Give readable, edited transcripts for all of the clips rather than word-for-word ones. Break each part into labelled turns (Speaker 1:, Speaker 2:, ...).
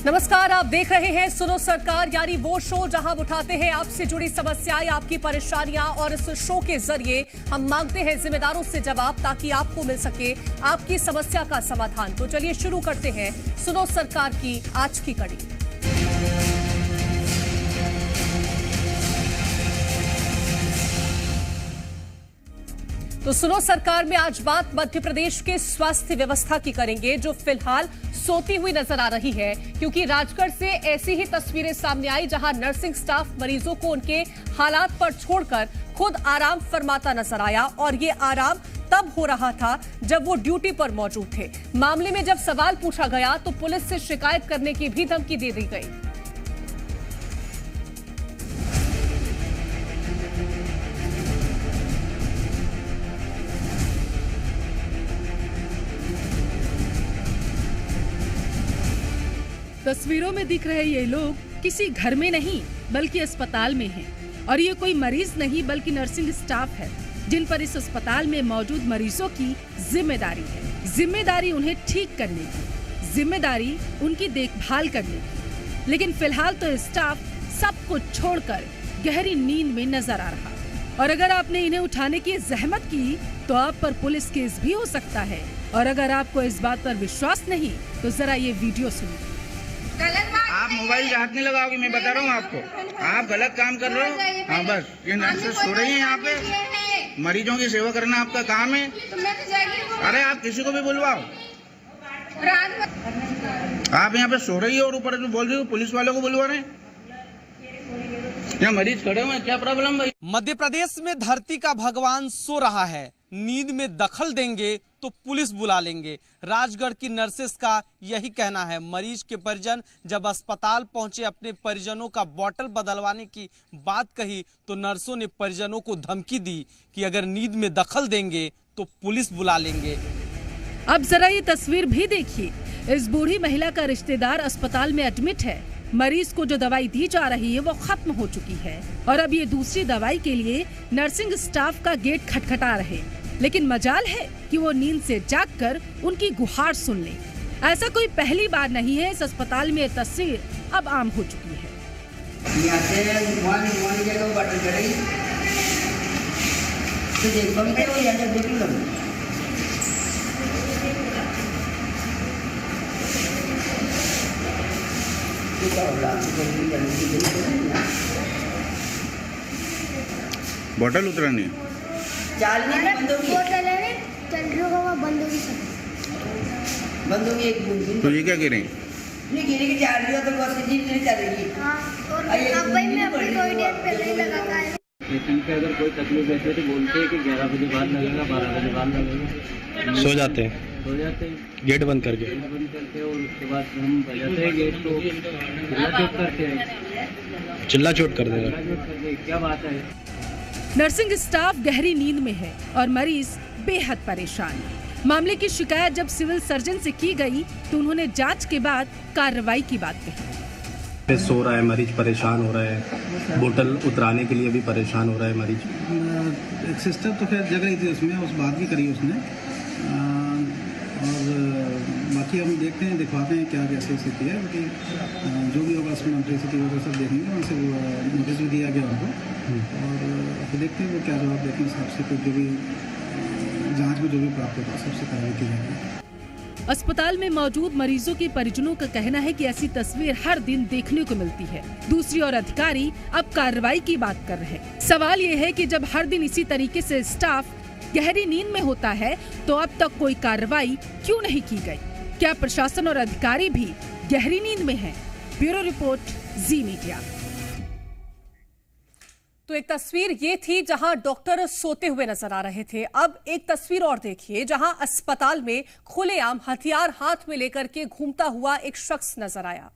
Speaker 1: नमस्कार, आप देख रहे हैं सुनो सरकार, यानी वो शो जहां हम उठाते हैं आपसे जुड़ी समस्याएं, आपकी परेशानियां, और इस शो के जरिए हम मांगते हैं जिम्मेदारों से जवाब ताकि आपको मिल सके आपकी समस्या का समाधान। तो चलिए शुरू करते हैं सुनो सरकार की आज की कड़ी। तो सुनो सरकार में आज बात मध्य प्रदेश के स्वास्थ्य व्यवस्था की करेंगे, जो फिलहाल सोती हुई नजर आ रही है, क्योंकि राजगढ़ से ऐसी ही तस्वीरें सामने आई जहां नर्सिंग स्टाफ मरीजों को उनके हालात पर छोड़कर खुद आराम फरमाता नजर आया, और ये आराम तब हो रहा था जब वो ड्यूटी पर मौजूद थे। मामले में जब सवाल पूछा गया तो पुलिस से शिकायत करने की भी धमकी दे दी गई।
Speaker 2: तस्वीरों में दिख रहे ये लोग किसी घर में नहीं बल्कि अस्पताल में हैं, और ये कोई मरीज नहीं बल्कि नर्सिंग स्टाफ है, जिन पर इस अस्पताल में मौजूद मरीजों की जिम्मेदारी है। जिम्मेदारी उन्हें ठीक करने की, जिम्मेदारी उनकी देखभाल करने की। लेकिन फिलहाल तो स्टाफ सब कुछ छोड़कर गहरी नींद में नजर आ रहा, और अगर आपने इन्हें उठाने की जहमत की तो आप पर पुलिस केस भी हो सकता है। और अगर आपको इस बात पर विश्वास नहीं तो जरा ये वीडियो सुनिए।
Speaker 3: आप मोबाइल हाथ नहीं लगाओगे, मैं बता रहा हूँ आपको, आप गलत काम कर रहे हो। हाँ बस, ये नर्सेस सो रही हैं यहाँ पे, मरीजों की सेवा करना आपका काम है। अरे आप किसी को भी बुलवाओ, आप यहाँ पे सो रही हो और ऊपर में बोल रही हो पुलिस वालों को बुलवा रहे हैं। यहाँ मरीज खड़े हुए हैं, क्या प्रॉब्लम भाई?
Speaker 4: मध्य प्रदेश में धरती का भगवान सो रहा है, नींद में दखल देंगे तो पुलिस बुला लेंगे। राजगढ़ की नर्सेस का यही कहना है। मरीज के परिजन जब अस्पताल पहुंचे, अपने परिजनों का बोतल बदलवाने की बात कही तो नर्सों ने परिजनों को धमकी दी कि अगर नींद में दखल देंगे तो पुलिस बुला लेंगे।
Speaker 2: अब जरा ये तस्वीर भी देखिए। इस बूढ़ी महिला का रिश्तेदार अस्पताल में एडमिट है। मरीज को जो दवाई दी जा रही है वो खत्म हो चुकी है, और अब ये दूसरी दवाई के लिए नर्सिंग स्टाफ का गेट खटखटा रहे। लेकिन मजाल है कि वो नींद से जागकर उनकी गुहार सुन ले। ऐसा कोई पहली बार नहीं है। इस अस्पताल में ये तस्वीर अब आम हो चुकी है।
Speaker 3: बोतल उतरानी
Speaker 5: बंद होगी एक बूंद।
Speaker 3: तो ये क्या कह रहे हैं?
Speaker 5: नहीं गिरी की चार लियो तो बस जी नहीं चलेगी।
Speaker 6: हाँ, और अब भाई मैं अपनी थोड़ी देर पहले ही लगाता है।
Speaker 7: पेशेंट पे अगर कोई तकलीफ रहती है तो बोलते हैं कि 11 बजे बाद लगेगा, 12 बजे बाद लगेगा।
Speaker 8: सो जाते हैं गेट बंद करके
Speaker 7: और उसके बाद हम बजाते हैं गेट को, चिल्ला चोट करते हैं।
Speaker 8: चिल्ला चोट कर देगा।
Speaker 7: क्या बात है?
Speaker 2: नर्सिंग स्टाफ गहरी नींद में है और मरीज बेहद परेशान। मामले की शिकायत जब सिविल सर्जन से की गई तो उन्होंने जांच के बाद कार्रवाई की बात कही।
Speaker 8: सो रहा है मरीज, परेशान हो रहा है, बोतल उतराने के लिए भी परेशान हो रहा है मरीज।
Speaker 9: एक सिस्टर तो खैर जग रही थी उसमें, उस बात भी करी उसने, और बाकी हम देखते हैं, दिखवाते हैं क्या कैसी स्थिति है, क्योंकि जो भी होगा उसमें एंट्रीसिटी वगैरह सब देखेंगे। उनसे वो नोटिस भी दिया गया उनको, और फिर देखते हैं वो क्या जवाब देते हैं। हिसाब से कुछ जो भी जांच में जो भी प्राप्त होगा सबसे कार्रवाई की जाएगी।
Speaker 2: अस्पताल में मौजूद मरीजों के परिजनों का कहना है कि ऐसी तस्वीर हर दिन देखने को मिलती है। दूसरी ओर अधिकारी अब कार्रवाई की बात कर रहे हैं। सवाल ये है कि जब हर दिन इसी तरीके से स्टाफ गहरी नींद में होता है तो अब तक कोई कार्रवाई क्यों नहीं की गई? क्या प्रशासन और अधिकारी भी गहरी नींद में हैं? ब्यूरो रिपोर्ट, जी मीडिया।
Speaker 1: तो एक तस्वीर ये थी जहां डॉक्टर सोते हुए नजर आ रहे थे। अब एक तस्वीर और देखिए जहां अस्पताल में खुलेआम हथियार हाथ में लेकर के घूमता हुआ एक शख्स नजर आया।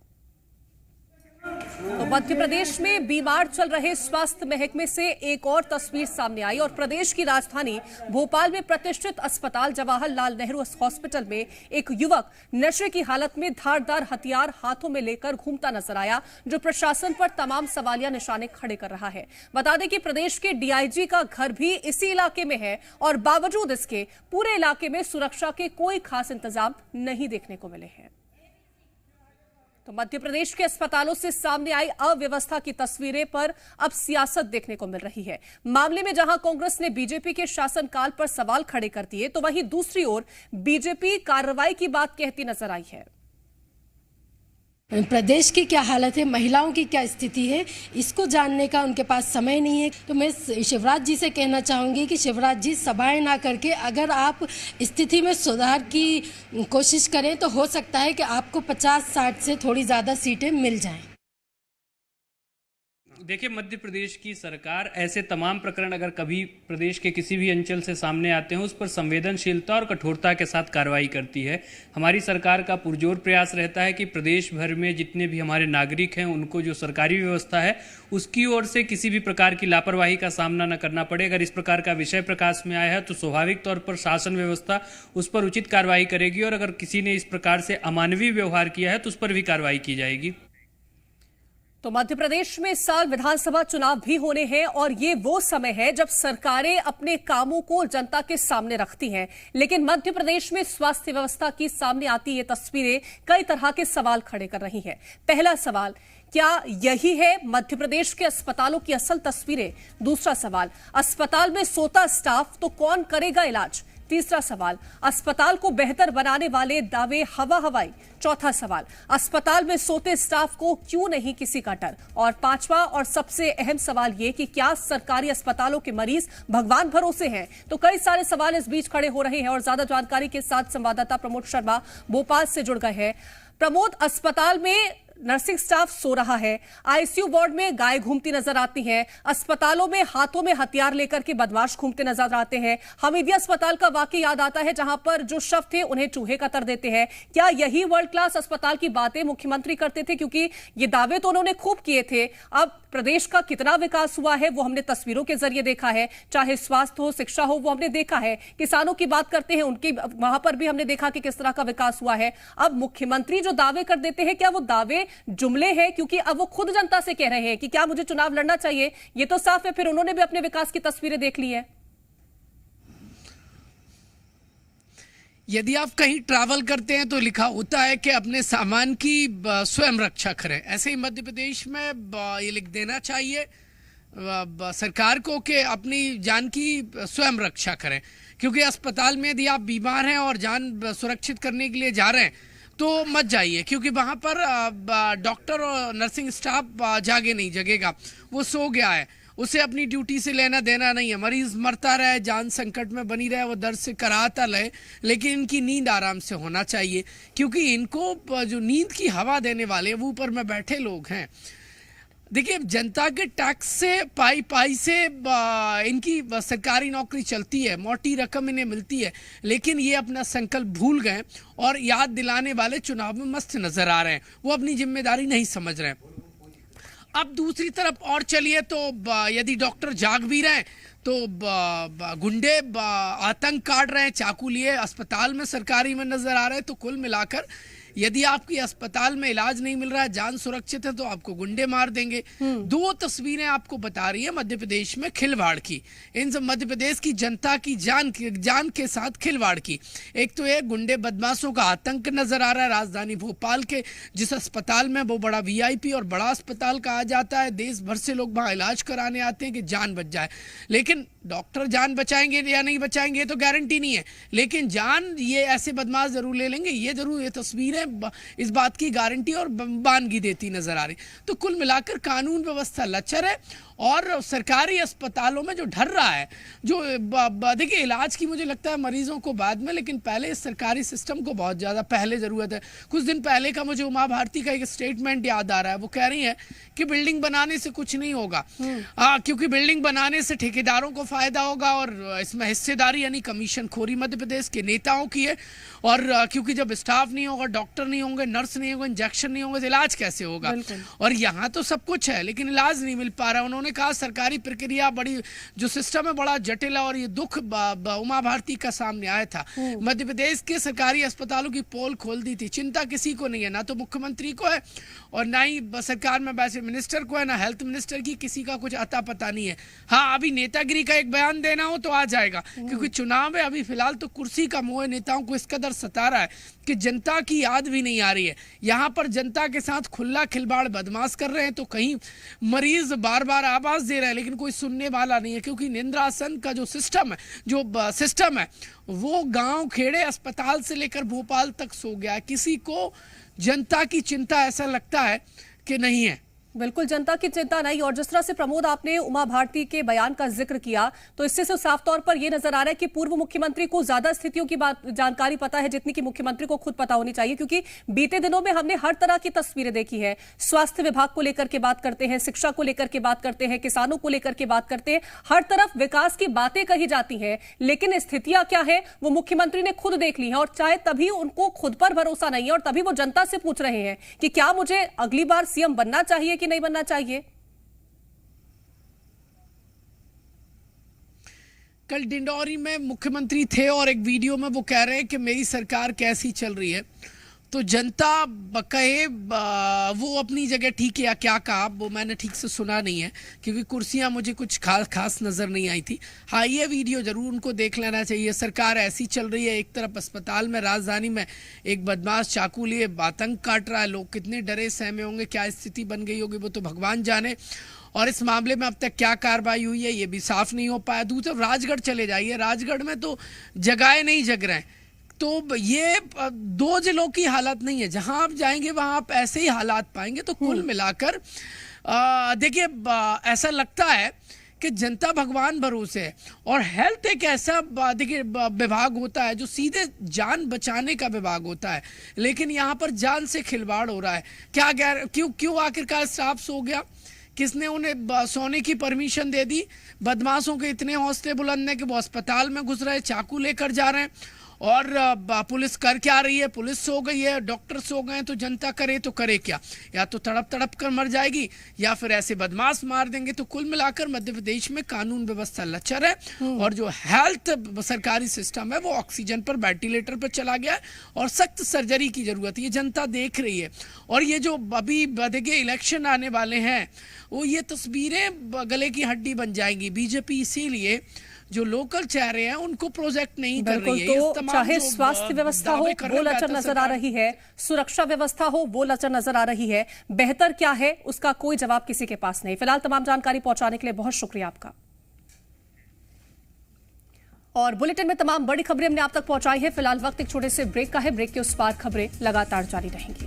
Speaker 1: तो मध्य प्रदेश में बीमार चल रहे स्वास्थ्य महकमे से एक और तस्वीर सामने आई, और प्रदेश की राजधानी भोपाल में प्रतिष्ठित अस्पताल जवाहरलाल नेहरू हॉस्पिटल में एक युवक नशे की हालत में धारदार हथियार हाथों में लेकर घूमता नजर आया, जो प्रशासन पर तमाम सवालिया निशाने खड़े कर रहा है। बता दें कि प्रदेश के डीआईजी का घर भी इसी इलाके में है, और बावजूद इसके पूरे इलाके में सुरक्षा के कोई खास इंतजाम नहीं देखने को मिले हैं। तो मध्य प्रदेश के अस्पतालों से सामने आई अव्यवस्था की तस्वीरें पर अब सियासत देखने को मिल रही है। मामले में जहां कांग्रेस ने बीजेपी के शासनकाल पर सवाल खड़े कर दिए, तो वहीं दूसरी ओर बीजेपी कार्रवाई की बात कहती नजर आई है।
Speaker 10: प्रदेश की क्या हालत है, महिलाओं की क्या स्थिति है, इसको जानने का उनके पास समय नहीं है। तो मैं शिवराज जी से कहना चाहूँगी कि शिवराज जी, सभाएं ना करके अगर आप स्थिति में सुधार की कोशिश करें तो हो सकता है कि आपको 50-60 से थोड़ी ज़्यादा सीटें मिल जाएं।
Speaker 11: देखिए, मध्य प्रदेश की सरकार ऐसे तमाम प्रकरण अगर कभी प्रदेश के किसी भी अंचल से सामने आते हैं, उस पर संवेदनशीलता और कठोरता के साथ कार्रवाई करती है। हमारी सरकार का पुरजोर प्रयास रहता है कि प्रदेश भर में जितने भी हमारे नागरिक हैं, उनको जो सरकारी व्यवस्था है उसकी ओर से किसी भी प्रकार की लापरवाही का सामना न करना पड़े। अगर इस प्रकार का विषय प्रकाश में आया है तो स्वाभाविक तौर पर शासन व्यवस्था उस पर उचित कार्रवाई करेगी, और अगर किसी ने इस प्रकार से अमानवीय व्यवहार किया है तो उस पर भी कार्रवाई की जाएगी।
Speaker 1: तो मध्य प्रदेश में इस साल विधानसभा चुनाव भी होने हैं, और ये वो समय है जब सरकारें अपने कामों को जनता के सामने रखती हैं। लेकिन मध्य प्रदेश में स्वास्थ्य व्यवस्था की सामने आती ये तस्वीरें कई तरह के सवाल खड़े कर रही हैं। पहला सवाल, क्या यही है मध्य प्रदेश के अस्पतालों की असल तस्वीरें? दूसरा सवाल, अस्पताल में सोता स्टाफ तो कौन करेगा इलाज? तीसरा सवाल, अस्पताल को बेहतर बनाने वाले दावे हवा हवाई? चौथा सवाल, अस्पताल में सोते स्टाफ को क्यों नहीं किसी का डर? और पांचवा और सबसे अहम सवाल ये कि क्या सरकारी अस्पतालों के मरीज भगवान भरोसे हैं? तो कई सारे सवाल इस बीच खड़े हो रहे हैं, और ज्यादा जानकारी के साथ संवाददाता प्रमोद शर्मा भोपाल से जुड़ गए हैं। प्रमोद, अस्पताल में नर्सिंग स्टाफ सो रहा है, आईसीयू वार्ड में गाय घूमती नजर आती हैं, अस्पतालों में हाथों में हथियार लेकर के बदमाश घूमते नजर आते हैं। हमीदिया अस्पताल का वाकया याद आता है, जहां पर जो शव थे उन्हें चूहे कतर देते हैं। क्या यही वर्ल्ड क्लास अस्पताल की बातें मुख्यमंत्री करते थे? क्योंकि ये दावे तो उन्होंने खूब किए थे। अब प्रदेश का कितना विकास हुआ है वो हमने तस्वीरों के जरिए देखा है, चाहे स्वास्थ्य हो, शिक्षा हो, वो हमने देखा है। किसानों की बात करते हैं, उनकी वहां पर भी हमने देखा कि किस तरह का विकास हुआ है। अब मुख्यमंत्री जो दावे कर देते हैं, क्या वो दावे जुमले हैं? क्योंकि अब वो खुद जनता से कह रहे हैं कि क्या मुझे चुनाव लड़ना चाहिए, ये तो साफ है। फिर उन्होंने भी अपने विकास की तस्वीरें देख ली है।
Speaker 12: यदि आप कहीं ट्रैवल करते हैं तो लिखा होता है कि अपने सामान की स्वयं रक्षा करें। ऐसे ही मध्य प्रदेश में ये लिख देना चाहिए सरकार को कि अपनी जान की स्वयं रक्षा करें, क्योंकि अस्पताल में यदि आप बीमार हैं और जान सुरक्षित करने के लिए जा रहे हैं तो मत जाइए, क्योंकि वहाँ पर डॉक्टर और नर्सिंग स्टाफ जागे नहीं जगेगा, वो सो गया है, उसे अपनी ड्यूटी से लेना देना नहीं है। मरीज मरता रहे, जान संकट में बनी रहे, वो दर्द से कराहता रहे, लेकिन इनकी नींद आराम से होना चाहिए, क्योंकि इनको जो नींद की हवा देने वाले वो ऊपर में बैठे लोग हैं। देखिए, जनता के टैक्स से पाई से इनकी सरकारी नौकरी चलती है, मोटी रकम इन्हें मिलती है, लेकिन ये अपना संकल्प भूल गए और याद दिलाने वाले चुनाव में मस्त नजर आ रहे हैं। वो अपनी जिम्मेदारी नहीं समझ रहे हैं। अब दूसरी तरफ और चलिए तो यदि डॉक्टर जाग भी रहे हैं तो गुंडे आतंक काट रहे हैं, चाकू लिए अस्पताल में सरकारी में नजर आ रहे हैं। तो कुल मिलाकर यदि आपकी अस्पताल में इलाज नहीं मिल रहा है, जान सुरक्षित है, तो आपको गुंडे मार देंगे। दो तस्वीरें आपको बता रही है मध्य प्रदेश में खिलवाड़ की, इन सब मध्य प्रदेश की जनता की जान के साथ खिलवाड़ की। एक तो ये गुंडे बदमाशों का आतंक नजर आ रहा है राजधानी भोपाल के, जिस अस्पताल में वो बड़ा वीआईपी और बड़ा अस्पताल कहा जाता है, देश भर से लोग वहां इलाज कराने आते हैं कि जान बच जाए। लेकिन डॉक्टर जान बचाएंगे या नहीं बचाएंगे तो गारंटी नहीं है, लेकिन जान ये ऐसे बदमाश जरूर ले लेंगे, ये जरूर, ये तस्वीरें इस बात की गारंटी और बानगी देती नजर आ रही। तो कुल मिलाकर कानून व्यवस्था लचर है, और सरकारी अस्पतालों में जो ढर रहा है, जो देखिए इलाज की मुझे लगता है मरीजों को बाद में, लेकिन पहले इस सरकारी सिस्टम को बहुत ज़्यादा पहले ज़रूरत है। कुछ दिन पहले का मुझे उमा भारती का एक स्टेटमेंट याद आ रहा है, वो कह रही है कि बिल्डिंग बनाने से कुछ नहीं होगा, क्योंकि बिल्डिंग बनाने से ठेकेदारों को फायदा होगा, और इसमें हिस्सेदारी यानी कमीशन खोरी मध्य प्रदेश के नेताओं की है। और क्योंकि जब स्टाफ नहीं होगा, डॉक्टर नहीं होंगे, नर्स नहीं होंगे, इंजेक्शन नहीं होंगे, तो इलाज कैसे होगा? और यहाँ तो सब कुछ है लेकिन इलाज नहीं मिल पा रहा। उन्होंने कहा सरकारी प्रक्रिया बड़ी, जो सिस्टम है बड़ा जटिल है, और ये दुख उमा भारती का सामने आया था। मध्य प्रदेश के सरकारी अस्पतालों की पोल खोल दी थी। चिंता किसी को नहीं है, ना तो मुख्यमंत्री को है और ना ही सरकार में वैसे मिनिस्टर को है, ना हेल्थ मिनिस्टर की, किसी का कुछ अता पता नहीं है। हाँ, अभी नेतागिरी का एक बयान देना हो तो आ जाएगा, क्योंकि चुनाव है। अभी फिलहाल तो कुर्सी का मोह नेताओं को इस कदर सता रहा है कि जनता की याद भी नहीं आ रही है। यहाँ पर जनता के साथ खुला खिलवाड़ बदमाश कर रहे हैं, तो कहीं मरीज बार बार आवाज दे रहे हैं लेकिन कोई सुनने वाला नहीं है, क्योंकि निंद्रासन का जो सिस्टम है वो गांव खेड़े अस्पताल से लेकर भोपाल तक सो गया है। किसी को जनता की चिंता ऐसा लगता है कि नहीं है।
Speaker 1: बिल्कुल जनता की चिंता नहीं। और जिस तरह से प्रमोद आपने उमा भारती के बयान का जिक्र किया, तो इससे तो साफ तौर पर यह नजर आ रहा है कि पूर्व मुख्यमंत्री को ज्यादा स्थितियों की जानकारी पता है जितनी कि मुख्यमंत्री को खुद पता होनी चाहिए, क्योंकि बीते दिनों में हमने हर तरह की तस्वीरें देखी है। स्वास्थ्य विभाग को लेकर के बात करते हैं, शिक्षा को लेकर के बात करते हैं, किसानों को लेकर के बात करते हैं, हर तरफ विकास की बातें कही जाती हैं, लेकिन स्थितियां क्या है वो मुख्यमंत्री ने खुद देख ली है। और चाहे तभी उनको खुद पर भरोसा नहीं है और तभी वो जनता से पूछ रहे हैं कि क्या मुझे अगली बार सीएम बनना चाहिए कि नहीं बनना चाहिए।
Speaker 12: कल डिंडौरी में मुख्यमंत्री थे और एक वीडियो में वो कह रहे हैं कि मेरी सरकार कैसी चल रही है, तो जनता कहे वो अपनी जगह ठीक है या क्या कहा वो मैंने ठीक से सुना नहीं है, क्योंकि कुर्सियां मुझे कुछ खास नज़र नहीं आई थी। हाँ, ये वीडियो ज़रूर उनको देख लेना चाहिए। सरकार ऐसी चल रही है, एक तरफ अस्पताल में राजधानी में एक बदमाश चाकू लिए आतंक काट रहा है, लोग कितने डरे सहमे होंगे, क्या स्थिति बन गई होगी वो तो भगवान जाने। और इस मामले में अब तक क्या कार्रवाई हुई है ये भी साफ नहीं हो पाया। दूसरी तरफ राजगढ़ चले जाइए, राजगढ़ में तो जगाए नहीं जग रहे हैं। तो ये दो जिलों की हालत नहीं है, जहां आप जाएंगे वहां आप ऐसे ही हालात पाएंगे। तो कुल मिलाकर देखिए ऐसा लगता है कि जनता भगवान भरोसे है। और हेल्थ एक ऐसा देखिए विभाग होता है जो सीधे जान बचाने का विभाग होता है, लेकिन यहाँ पर जान से खिलवाड़ हो रहा है। क्या क्यों आखिरकार स्टाफ सो गया? किसने उन्हें सोने की परमिशन दे दी? बदमाशों के इतने हौसले बुलंद हैं कि वो अस्पताल में घुस रहे, चाकू लेकर जा रहे हैं। और पुलिस कर क्या रही है? पुलिस सो गई है, डॉक्टर सो गए, तो जनता करे तो करे क्या? या तो तड़प कर मर जाएगी या फिर ऐसे बदमाश मार देंगे। तो कुल मिलाकर मध्य प्रदेश में कानून व्यवस्था लचर है और जो हेल्थ सरकारी सिस्टम है वो ऑक्सीजन पर, वेंटिलेटर पर चला गया है और सख्त सर्जरी की जरूरत है। ये जनता देख रही है। और ये जो अभी देखिए इलेक्शन आने वाले हैं, वो ये तस्वीरें गले की हड्डी बन जाएंगी। बीजेपी इसीलिए जो लोकल चेहरे हैं उनको प्रोजेक्ट नहीं कर रही है।
Speaker 1: तो चाहे स्वास्थ्य व्यवस्था हो वो लचर नजर आ रही है, सुरक्षा व्यवस्था हो वो लचर नजर आ रही है, बेहतर क्या है उसका कोई जवाब किसी के पास नहीं। फिलहाल तमाम जानकारी पहुंचाने के लिए बहुत शुक्रिया आपका। और बुलेटिन में तमाम बड़ी खबरें हमने आप तक पहुंचाई है। फिलहाल वक्त एक छोटे से ब्रेक का है, ब्रेक के उस पार खबरें लगातार जारी रहेंगी।